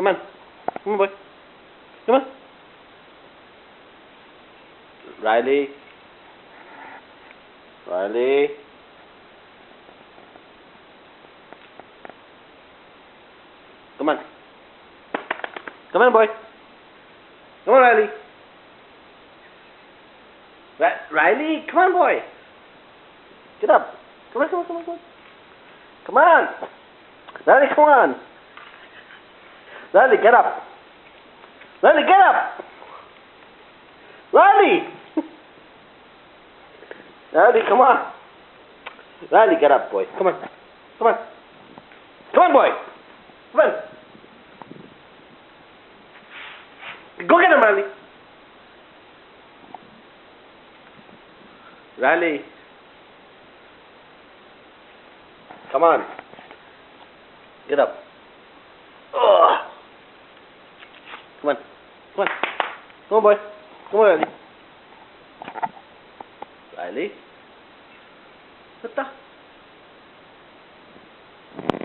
Come on. Come on, boy. Come on. Riley. Riley. Come on. Come on, boy. Come on, Riley. Riley, come on, boy. Get up. Come on, come on, come on, come on. Come on. Riley, come on. Riley, get up. Riley, get up. Riley. Riley, come on. Riley, get up, boy. Come on. Come on. Come on, boy. Come on. Go get him, Riley. Riley. Come on. Get up. Ugh. Come on. Come on. Come on, boy. Come on, Riley. Riley. What the?